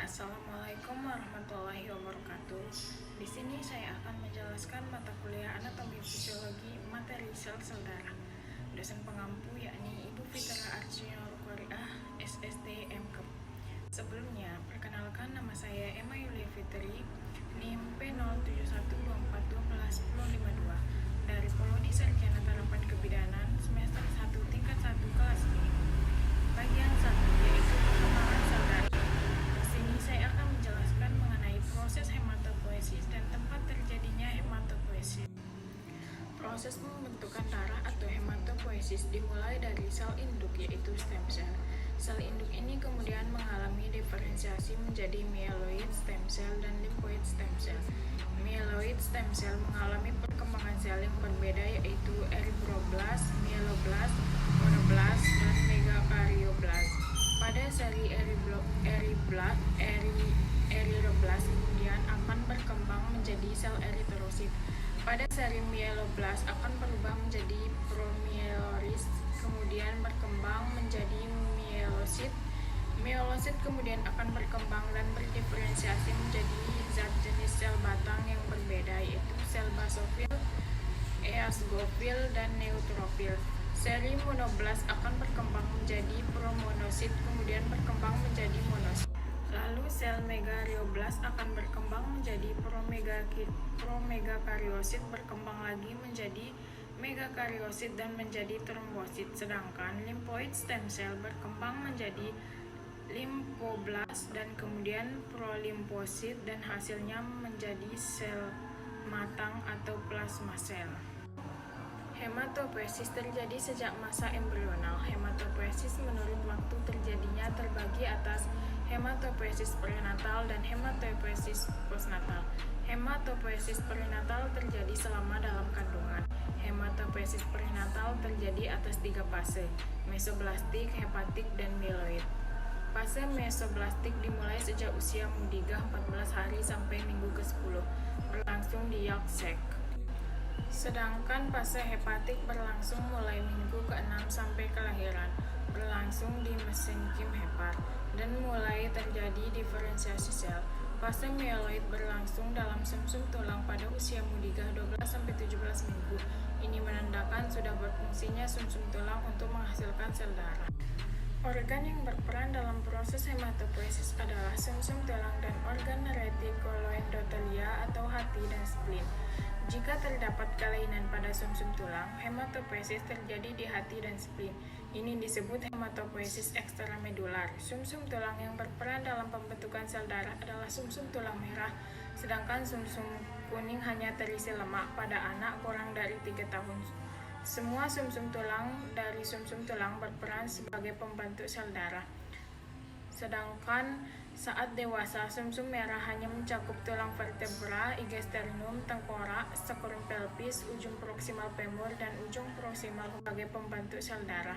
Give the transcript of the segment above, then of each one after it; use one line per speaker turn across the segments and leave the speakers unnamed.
Assalamualaikum warahmatullahi wabarakatuh. Di sini saya akan menjelaskan mata kuliah Anatomi Fisiologi materi sel darah. Dosen pengampu yakni Ibu Fitra Arjuna Qoriah, SST MKEP. Sebelumnya, perkenalkan nama saya Emma Yulia Fitri, NIM P0712421052 dari Prodi Sarjana Terapan Kebidanan semester 1 tingkat 1 kelas B. Bagian 1 yaitu perkembangan sel darah. Di sini saya akan menjelaskan mengenai proses hematopoiesis dan tempat terjadinya hematopoiesis. Proses pembentukan darah atau hematopoiesis dimulai dari sel induk yaitu stem cell. Sel induk ini kemudian mengalami diferensiasi menjadi myeloid stem cell dan lymphoid stem cell. Myeloid stem cell mengalami perkembangan sel yang berbeda yaitu erythroblast, myeloblast, monoblast, dan megakaryoblast. Pada seri erythroblast kemudian akan berkembang menjadi sel eritrosit. Pada seri myeloblast akan berubah menjadi promyelocyst, kemudian berkembang menjadi myelosit. Myelosit kemudian akan berkembang dan berdiferensiasi menjadi zat jenis sel batang yang berbeda yaitu sel basofil, eosinophil, dan neutrofil. Seri monoblast akan berkembang menjadi promonosit, kemudian berkembang menjadi monosit. Lalu sel megaryoblast akan berkembang menjadi promegakaryosit, berkembang lagi menjadi megakaryosit dan menjadi trombosit. Sedangkan lymphoid stem cell berkembang menjadi lymphoblast dan kemudian prolimfosit dan hasilnya menjadi sel matang atau plasma sel. Hematopoiesis terjadi sejak masa embrional. Hematopoiesis menurut waktu terjadinya terbagi atas hematopoiesis prenatal dan hematopoiesis postnatal. Hematopoiesis prenatal terjadi selama dalam kandungan. Hematopoiesis prenatal terjadi atas 3 fase, mesoblastik, hepatik, dan myeloid. Fase mesoblastik dimulai sejak usia mudiga 14 hari sampai minggu ke-10, berlangsung di York-Sac. Sedangkan fase hepatik berlangsung mulai minggu ke-6 sampai kelahiran, berlangsung di mesenkim hepar, dan mulai terjadi diferensiasi sel. Fase myeloid berlangsung dalam sumsum tulang pada usia mudiga 12-17 minggu. Ini menandakan sudah berfungsinya sumsum tulang untuk menghasilkan sel darah. Organ yang berperan dalam proses hematopoiesis adalah sumsum tulang dan organ retikuloendotelia atau hati dan spleen. Jika terdapat kelainan pada sumsum tulang, hematopoiesis terjadi di hati dan spleen. Ini disebut hematopoiesis ekstramedular. Sumsum tulang yang berperan dalam pembentukan sel darah adalah sumsum tulang merah, sedangkan sumsum kuning hanya terisi lemak pada anak kurang dari 3 tahun. Semua sumsum tulang dari sumsum tulang berperan sebagai pembentuk sel darah. Sedangkan saat dewasa, sumsum merah hanya mencakup tulang vertebra, iga sternum, tengkorak, sacrum pelvis, ujung proksimal femur, dan ujung proksimal sebagai pembentuk sel darah.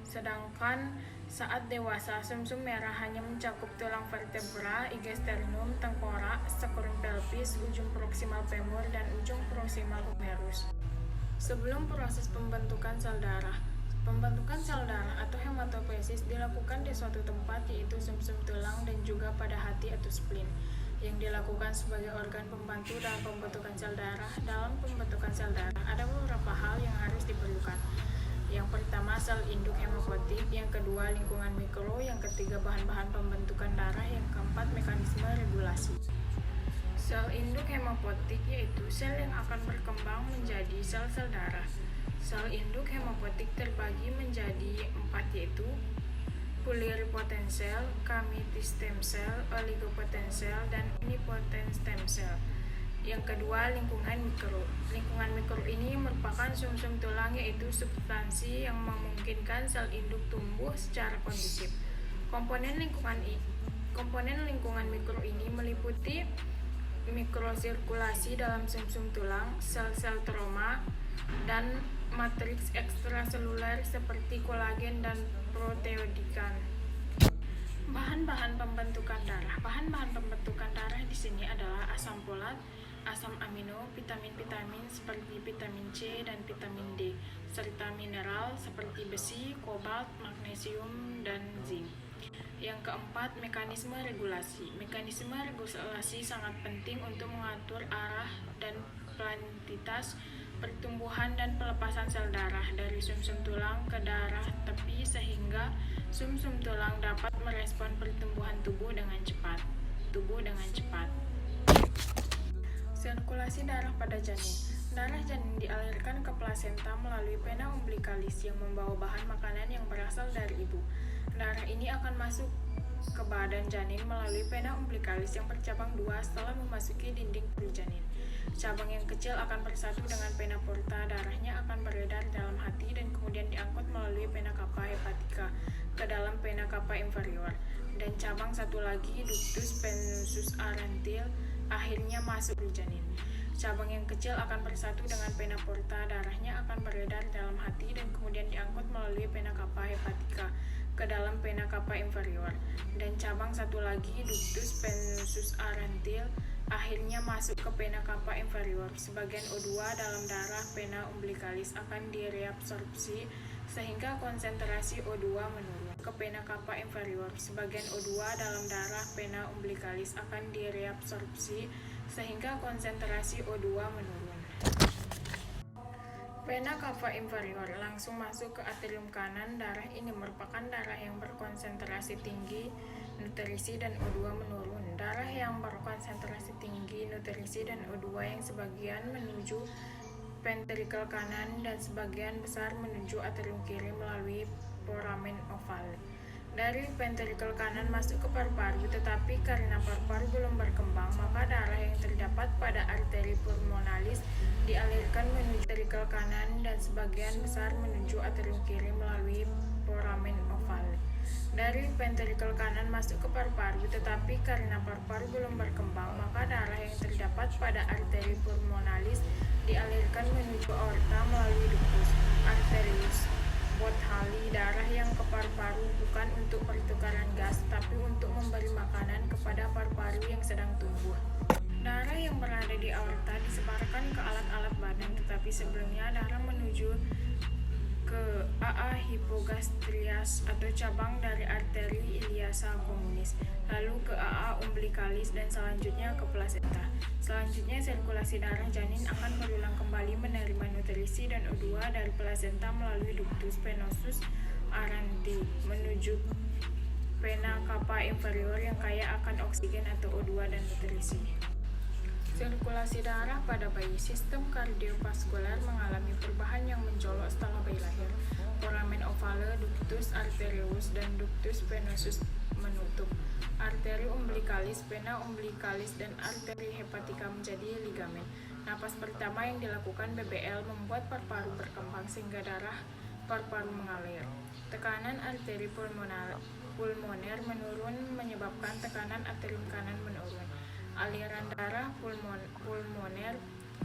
Sedangkan saat dewasa, sumsum merah hanya mencakup tulang vertebra, iga sternum, tengkorak, sacrum pelvis, ujung proksimal femur, dan ujung proksimal humerus. Sebelum proses pembentukan sel darah, pembentukan sel darah atau hematopoiesis dilakukan di suatu tempat yaitu sumsum tulang dan juga pada hati atau spleen yang dilakukan sebagai organ pembantu dalam pembentukan sel darah. Dalam pembentukan sel darah ada beberapa hal yang harus diperlukan. Yang pertama sel induk hemopoietik, yang kedua lingkungan mikro, yang ketiga bahan-bahan pembentukan darah, yang keempat mekanisme regulasi. Sel induk hemopoietik yaitu sel yang akan berkembang menjadi sel-sel darah. Sel induk hemopoietik terbagi menjadi 4 yaitu pluripotent cell, committee stem cell, oligopotent cell, dan unipotent stem cell. Yang kedua lingkungan mikro. Lingkungan mikro ini merupakan sumsum tulang yaitu substansi yang memungkinkan sel induk tumbuh secara kondusif. Komponen lingkungan mikro ini meliputi mikrosirkulasi dalam sumsum tulang, sel-sel trauma, dan matriks ekstraseluler seperti kolagen dan proteoglikan. Bahan-bahan pembentukan darah. Bahan-bahan pembentukan darah di sini adalah asam folat, asam amino, vitamin-vitamin seperti vitamin C dan vitamin D, serta mineral seperti besi, kobalt, magnesium, dan zinc. Yang keempat, mekanisme regulasi. Mekanisme regulasi sangat penting untuk mengatur arah dan kuantitas pertumbuhan dan pelepasan sel darah dari sumsum tulang ke darah tepi sehingga sumsum tulang dapat merespon pertumbuhan tubuh dengan cepat. Sirkulasi darah pada janin. Darah janin dialirkan ke plasenta melalui vena umbilicalis yang membawa bahan makanan yang berasal dari ibu. Darah ini akan masuk ke badan janin melalui vena umbilicalis yang bercabang dua setelah memasuki dinding perut janin. Cabang yang kecil akan bersatu dengan vena porta. Darahnya akan beredar dalam hati dan kemudian diangkut melalui vena cava hepatica ke dalam vena cava inferior. Dan cabang satu lagi, ductus venosus arantil, akhirnya masuk ke janin. Cabang yang kecil akan bersatu dengan vena porta. Darahnya akan beredar dalam hati dan kemudian diangkut melalui vena cava hepatica ke dalam vena cava inferior. Dan cabang satu lagi, ductus venosus arantil, akhirnya masuk ke vena cava inferior. Sebagian O2 dalam darah vena umbilicalis akan direabsorpsi sehingga konsentrasi O2 menurun ke vena cava inferior. Sebagian O2 dalam darah vena umbilicalis akan direabsorpsi sehingga konsentrasi O2 menurun. Vena cava inferior langsung masuk ke atrium kanan. Darah ini merupakan darah yang berkonsentrasi tinggi nutrisi dan O2 menurun. Darah yang berkonsentrasi tinggi nutrisi dan O2 yang sebagian menuju ventrikel kanan dan sebagian besar menuju atrium kiri melalui foramen ovale. Dari ventrikel kanan masuk ke paru-paru, tetapi karena paru-paru belum berkembang, maka darah yang terdapat pada arteri pulmonalis dialirkan menuju ventrikel kanan dan sebagian besar menuju atrium kiri melalui foramen ovale. Dari ventrikel kanan masuk ke paru-paru, tetapi karena paru-paru belum berkembang, maka darah yang terdapat pada arteri pulmonalis dialirkan menuju aorta melalui ductus arterius Bothalli. Darah yang ke paru-paru bukan untuk pertukaran gas, tapi untuk memberi makanan kepada paru-paru yang sedang tumbuh. Darah yang berada di aorta disebarkan ke alat-alat badan, tetapi sebelumnya darah menuju ke AA hypogastrias atau cabang dari arteri iliaca communis, lalu ke AA umbilicalis dan selanjutnya ke plasenta. Selanjutnya sirkulasi darah janin akan berulang kembali menerima nutrisi dan O2 dari plasenta melalui ductus venosus arantil menuju vena cava inferior yang kaya akan oksigen atau O2 dan nutrisi. Sirkulasi darah pada bayi. Sistem kardiovaskular mengalami perubahan yang mencolok setelah bayi lahir. Foramen ovale, ductus arteriosus, dan ductus venosus menutup. Arteri umbilicalis, vena umbilicalis, dan arteri hepatica menjadi ligamen. Napas pertama yang dilakukan BBL membuat paru-paru berkembang sehingga darah paru-paru mengalir. Tekanan arteri pulmoner menurun menyebabkan tekanan atrium kanan menurun. Aliran darah pulmoner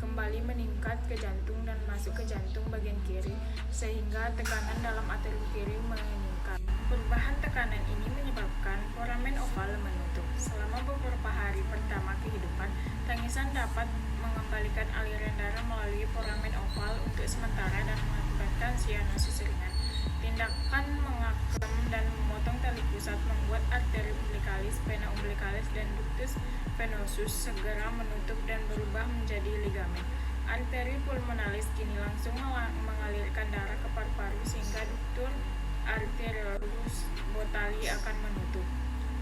kembali meningkat ke jantung dan masuk ke jantung bagian kiri sehingga tekanan dalam atrium kiri meningkat. Perubahan tekanan ini menyebabkan foramen ovale menutup. Selama beberapa hari pertama kehidupan, tangisan dapat mengembalikan aliran darah melalui foramen oval untuk sementara dan mengakibatkan sianosis ringan. Tindakan mengakem dan memotong tali pusat membuat arteri umbilicalis, vena umbilicalis, dan ductus venosus segera menutup dan berubah menjadi ligamen. Arteri pulmonalis kini langsung mengalirkan darah ke paru-paru sehingga ductus arteriosus Bothalli akan menutup.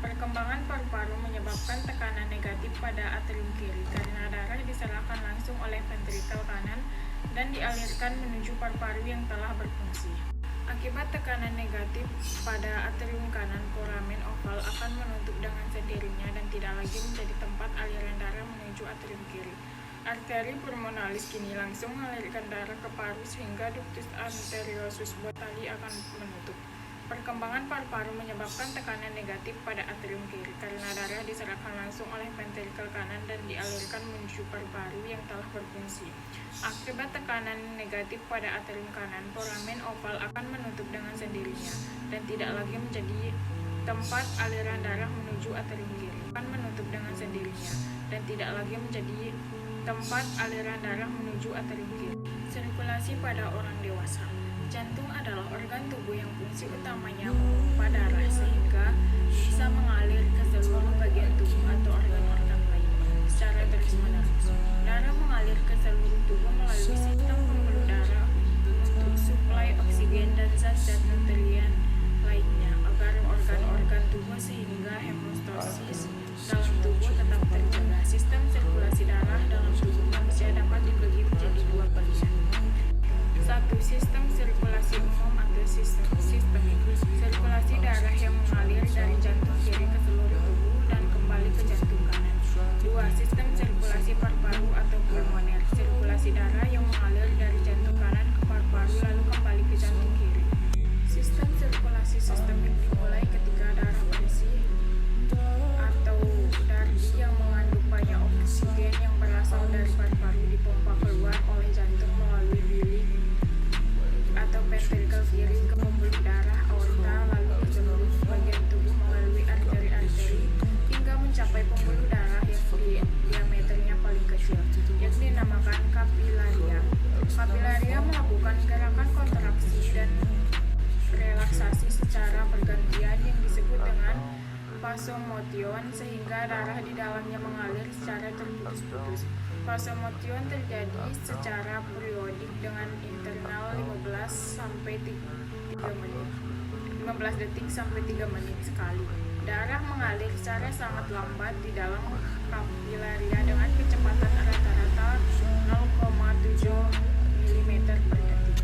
Perkembangan paru-paru menyebabkan tekanan negatif pada atrium kiri karena darah diserahkan langsung oleh ventrikel kanan dan dialirkan menuju paru-paru yang telah berfungsi. Akibat tekanan negatif pada atrium kanan, foramen oval akan menutup dengan sendirinya dan tidak lagi menjadi tempat aliran darah menuju atrium kiri. Arteri pulmonalis kini langsung mengalirkan darah ke paru sehingga ductus arteriosus Bothalli akan menutup. Perkembangan paru-paru menyebabkan tekanan negatif pada atrium kiri karena darah diserahkan langsung oleh ventrikel kanan dan dialirkan menuju paru-paru yang telah berfungsi. Akibat tekanan negatif pada atrium kanan, foramen oval akan menutup dengan sendirinya dan tidak lagi menjadi tempat aliran darah menuju atrium kiri. Akan menutup dengan sendirinya dan tidak lagi menjadi tempat aliran darah menuju atrium kiri. Sirkulasi pada orang dewasa. Jantung adalah organ tubuh yang fungsi utamanya memompa darah sehingga bisa mengalir ke seluruh bagian tubuh atau organ-organ lain secara terus-menerus. Darah mengalir ke seluruh tubuh melalui sistem pembuluh darah untuk suplai oksigen dan zat-zat nutrien lainnya agar organ-organ tubuh sehingga hemostasis dalam tubuh tetap terjaga. Sistem sirkulasi darah dalam tubuh manusia dapat dibagi menjadi dua bagian. 1. Sistem sirkulasi umum atau sistemik. Sirkulasi darah yang mengalir dari jantung kiri ke seluruh tubuh dan kembali ke jantung kanan. 2. Sistem sirkulasi paru-paru atau pulmoner. Sirkulasi darah yang mengalir dari jantung kanan ke paru-paru lalu kembali ke jantung kiri. Sistem sirkulasi sistemik dimulai ketika darah bersih atau darah yang mengandung banyak oksigen yang berasal dari paru-paru dipompa keluar oleh jantung melalui bilik atau ventrikel kiri ke pembuluh darah aorta lalu ke seluruh bagian tubuh melalui arteri-arteri hingga mencapai pembuluh darah yang diameternya paling kecil, yang dinamakan kapilaria. Kapilaria melakukan gerakan kontraksi dan relaksasi secara bergantian yang disebut dengan vasomotion sehingga darah di dalamnya mengalir secara terputus-putus. Vasomotion terjadi secara periodik dengan internal 15 detik sampai 3 menit sekali. Darah mengalir secara sangat lambat di dalam kapilaria dengan kecepatan rata-rata 0,7 mm per detik.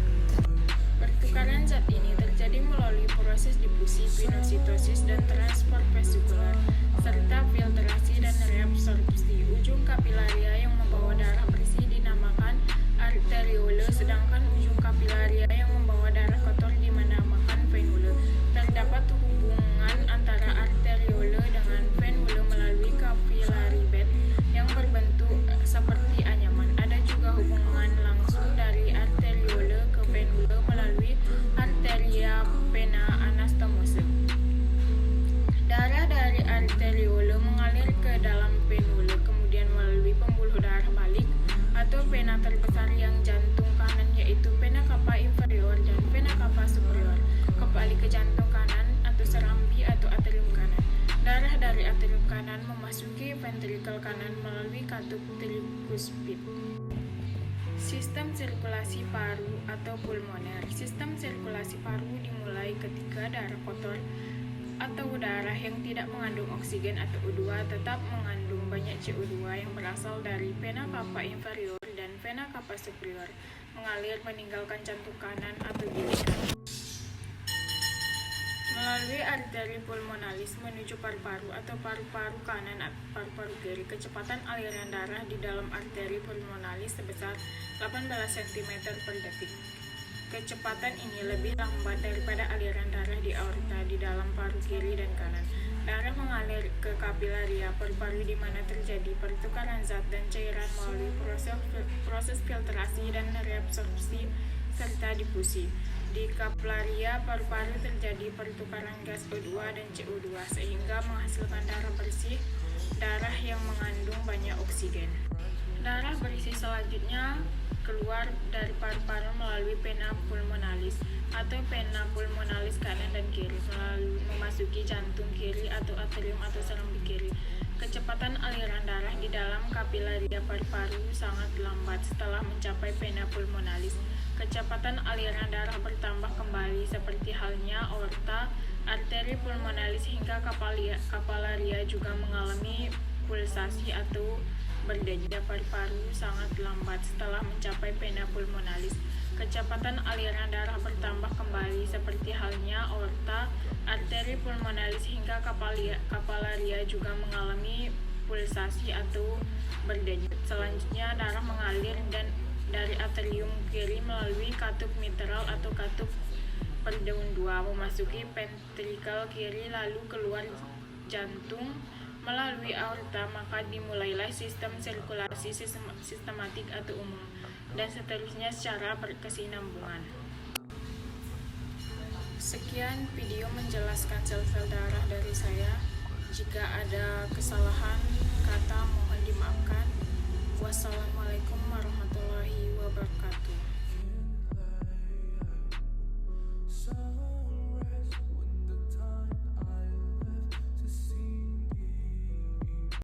Pertukaran zat ini terjadi melalui proses difusi, pinositosis, dan transfer vesikular, serta filtrasi dan reabsorpsi. Ujung kapilaria yang membawa darah bersih dinamakan arteriole, sedangkan ujung kapilaria yang membawa darah kotor dinamakan venule. Terdapat hubungan antara arteriole dengan venule melalui capillary bed yang berbentuk seperti anyaman. Ada juga hubungan langsung dari arteriole ke venule melalui arteria vena anastomose. Darah dari arteriole mengalir ke dalam venule, kemudian melalui pembuluh darah balik atau vena terbesar yang jantung kanan yaitu vena cava inferior dan vena cava superior, kembali ke jantung kanan atau serambi atau atrium kanan. Darah dari atrium kanan memasuki ventrikel kanan melalui katup tricuspid. Sistem sirkulasi paru atau pulmoner. Sistem sirkulasi paru dimulai ketika darah kotor atau darah yang tidak mengandung oksigen atau O2 tetap mengandung banyak CO2 yang berasal dari vena cava inferior dan vena cava superior mengalir meninggalkan jantung kanan atau bilik kanan melalui arteri pulmonalis menuju paru-paru atau paru-paru kanan atau paru-paru kiri. Kecepatan aliran darah di dalam arteri pulmonalis sebesar 18 cm per detik. Kecepatan ini lebih lambat daripada aliran darah di aorta di dalam paru kiri dan kanan. Darah mengalir ke kapilaria paru-paru di mana terjadi pertukaran zat dan cairan melalui proses filtrasi dan reabsorpsi serta difusi. Di kapilaria paru-paru terjadi pertukaran gas O2 dan CO2 sehingga menghasilkan darah bersih, darah yang mengandung banyak oksigen. Darah bersih selanjutnya keluar dari paru-paru melalui vena pulmonalis atau vena pulmonalis kanan dan kiri memasuki jantung kiri atau atrium atau serambi kiri. Kecepatan aliran darah di dalam kapilaria paru-paru sangat lambat setelah mencapai vena pulmonalis. Kecepatan aliran darah bertambah kembali seperti halnya aorta, arteri pulmonalis hingga kapilaria juga mengalami pulsasi atau berdenyut. Paru-paru sangat lambat setelah mencapai vena pulmonalis. Kecepatan aliran darah bertambah kembali seperti halnya aorta, arteri pulmonalis hingga kapilaria juga mengalami pulsasi atau berdenyut. Selanjutnya darah mengalir dari atrium kiri melalui katup mitral atau katup perdaun 2 memasuki ventrikel kiri lalu keluar jantung melalui aorta, maka dimulailah sistem sirkulasi sistematik atau umum dan seterusnya secara berkesinambungan. Sekian video menjelaskan sel-sel darah dari saya. Jika ada kesalahan kata mohon dimaafkan. Wassalamualaikum warahmatullahi wabarakatuh.